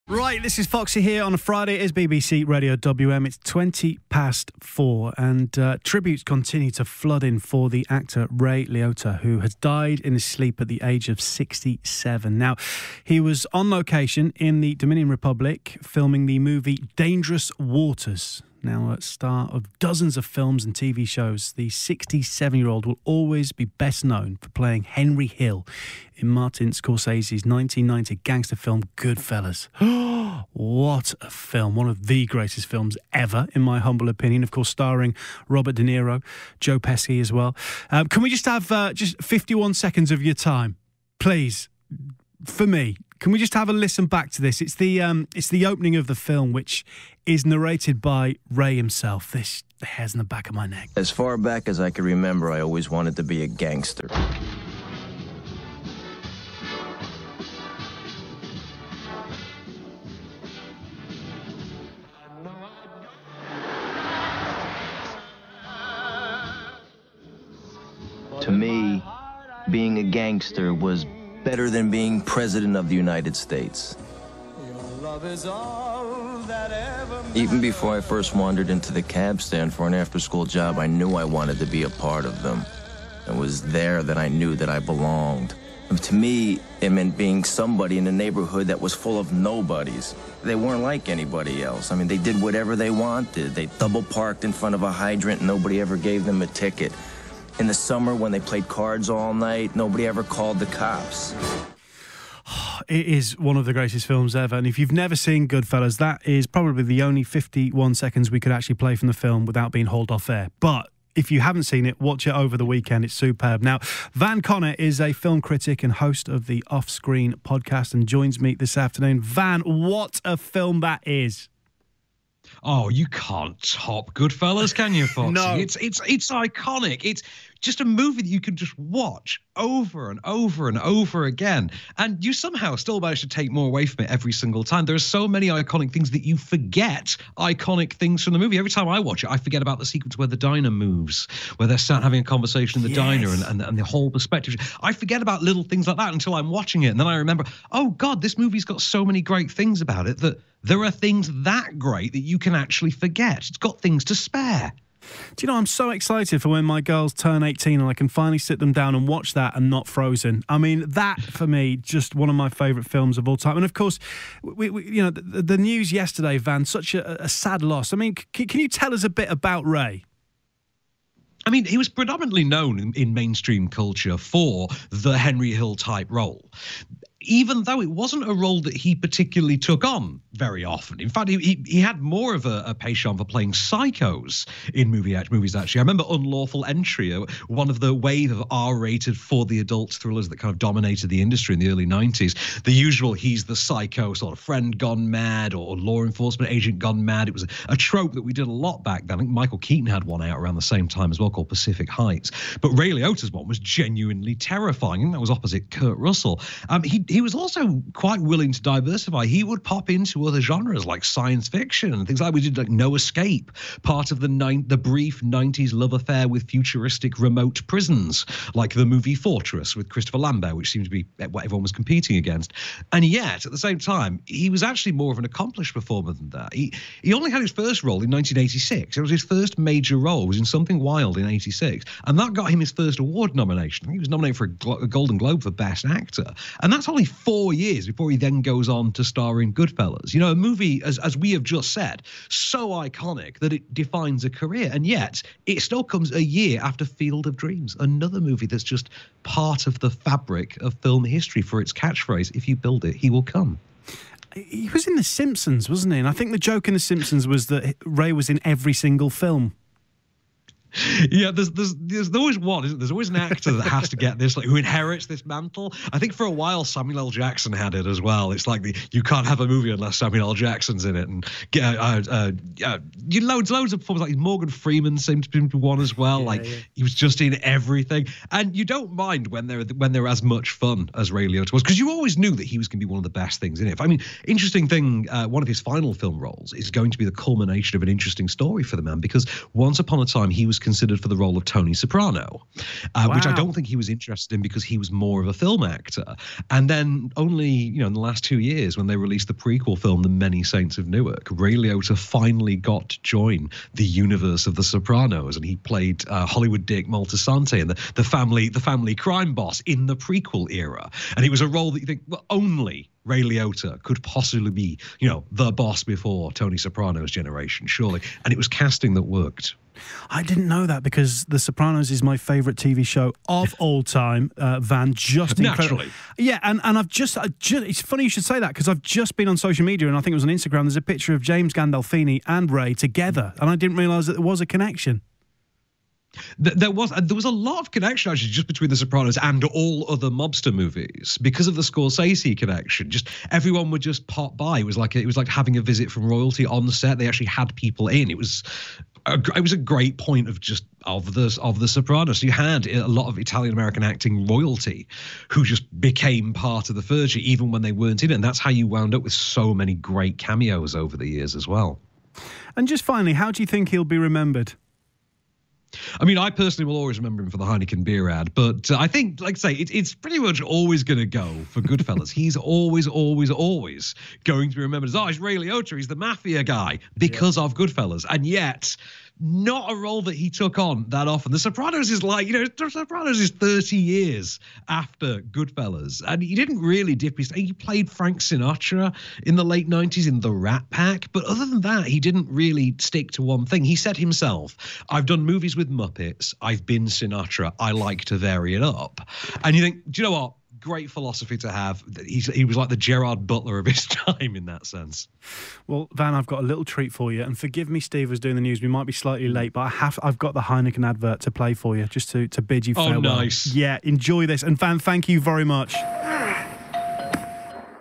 Right, this is Foxy here on a Friday. It is BBC Radio WM. It's 4:20, and tributes continue to flood in for the actor Ray Liotta, who has died in his sleep at the age of 67. Now, he was on location in the Dominican Republic filming the movie Dangerous Waters. Now, a star of dozens of films and TV shows, the 67-year-old will always be best known for playing Henry Hill in Martin Scorsese's 1990 gangster film Goodfellas. What a film. One of the greatest films ever, in my humble opinion. Of course, starring Robert De Niro, Joe Pesci as well. Can we just have just 51 seconds of your time, please, for me? Can we just have a listen back to this? It's the opening of the film, which is narrated by Ray himself. The hairs in the back of my neck. As far back as I can remember, I always wanted to be a gangster. To me, being a gangster was better than being president of the United States. Even before I first wandered into the cab stand for an after-school job, I knew I wanted to be a part of them. It was there that I knew that I belonged. And to me, it meant being somebody in a neighborhood that was full of nobodies. They weren't like anybody else. I mean, they did whatever they wanted. They double-parked in front of a hydrant, and nobody ever gave them a ticket. In the summer, when they played cards all night, nobody ever called the cops. It is one of the greatest films ever, and if you've never seen Goodfellas, that is probably the only 51 seconds we could actually play from the film without being hauled off air. But if you haven't seen it, watch it over the weekend. It's superb. Now, Van Connor is a film critic and host of the Off-Screen podcast and joins me this afternoon. Van, what a film that is. Oh, you can't top Goodfellas, can you, Foxy? No. It's iconic. It's just a movie that you can just watch over and over and over again. And you somehow still manage to take more away from it every single time. There are so many iconic things that you forget iconic things from the movie. Every time I watch it, I forget about the sequence where the diner moves, where they're sat having a conversation in the diner and the whole perspective. I forget about little things like that until I'm watching it. And then I remember, oh, God, this movie's got so many great things about it that there are things that great that you can actually forget. It's got things to spare. Do you know, I'm so excited for when my girls turn 18 and I can finally sit them down and watch that and not Frozen. I mean, that, for me, just one of my favourite films of all time. And, of course, we you know, the news yesterday, Van, such a sad loss. I mean, can you tell us a bit about Ray? I mean, he was predominantly known in mainstream culture for the Henry Hill type role, even though it wasn't a role that he particularly took on very often. In fact, he had more of a penchant for playing psychos in movies, actually. I remember Unlawful Entry, one of the wave of R-rated for the adult thrillers that kind of dominated the industry in the early 90s. The usual, he's the psycho sort of friend gone mad or law enforcement agent gone mad. It was a trope that we did a lot back then. I think Michael Keaton had one out around the same time as well called Pacific Heights. But Ray Liotta's one was genuinely terrifying, and that was opposite Kurt Russell. He was also quite willing to diversify. He would pop into other genres like science fiction and things like we did, like No Escape, part of the brief 90s love affair with futuristic remote prisons, like the movie Fortress with Christopher Lambert, which seemed to be what everyone was competing against. And yet, at the same time, he was actually more of an accomplished performer than that. He only had his first role in 1986. It was his first major role. It was in Something Wild in 86. And that got him his first award nomination. I think he was nominated for a Golden Globe for Best Actor. And that's only 4 years before he then goes on to star in Goodfellas. You know, a movie, as we have just said, so iconic that it defines a career. And yet, it still comes a year after Field of Dreams, another movie that's just part of the fabric of film history for its catchphrase, if you build it, he will come. He was in The Simpsons, wasn't he? And I think the joke in The Simpsons was that Ray was in every single film. Yeah, there's always one, isn't there? There's always an actor that has to get this, like, who inherits this mantle. I think for a while Samuel L. Jackson had it as well. It's like you can't have a movie unless Samuel L. Jackson's in it, and loads of performers, like Morgan Freeman seemed to be one as well. He was just in everything, and you don't mind when they're as much fun as Ray Liotta was, because you always knew that he was going to be one of the best things in it. I mean, interesting thing, one of his final film roles is going to be the culmination of an interesting story for the man, because once upon a time he was was considered for the role of Tony Soprano, which I don't think he was interested in because he was more of a film actor. And then only, in the last 2 years, when they released the prequel film, The Many Saints of Newark, Ray Liotta finally got to join the universe of The Sopranos, and he played Hollywood Dick Moltisanti and the family crime boss in the prequel era. And it was a role that you think, well, only Ray Liotta could possibly be, the boss before Tony Soprano's generation, surely. And it was casting that worked. I didn't know that because The Sopranos is my favourite TV show of all time, Van. Just naturally. Yeah, and I've just it's funny you should say that because I've just been on social media and I think it was on Instagram. There's a picture of James Gandolfini and Ray together, and I didn't realise that there was a connection. There was a lot of connection actually just between The Sopranos and all other mobster movies because of the Scorsese connection. Just everyone would just pop by. It was like having a visit from royalty on set. They actually had people in. It was a great point of the Sopranos. You had a lot of Italian American acting royalty who just became part of the Fergie even when they weren't in it. And that's how you wound up with so many great cameos over the years as well. And just finally, how do you think he'll be remembered? I mean, I personally will always remember him for the Heineken beer ad, but I think, like I say, it's pretty much always going to go for Goodfellas. He's always going to be remembered as, it's Ray Liotta, he's the mafia guy because of Goodfellas. And yet, not a role that he took on that often. The Sopranos is The Sopranos is 30 years after Goodfellas, and he didn't really dip his. He played Frank Sinatra in the late 90s in The Rat Pack, but other than that, he didn't really stick to one thing. He said himself, I've done movies with Muppets, I've been Sinatra, I like to vary it up. And you think, do you know what? Great philosophy to have. He was like the Gerard Butler of his time in that sense. Well, Van, I've got a little treat for you, and forgive me, Steve was doing the news. We might be slightly late, but I've got the Heineken advert to play for you, just to bid you farewell. Oh, nice. Yeah, enjoy this. And Van, thank you very much.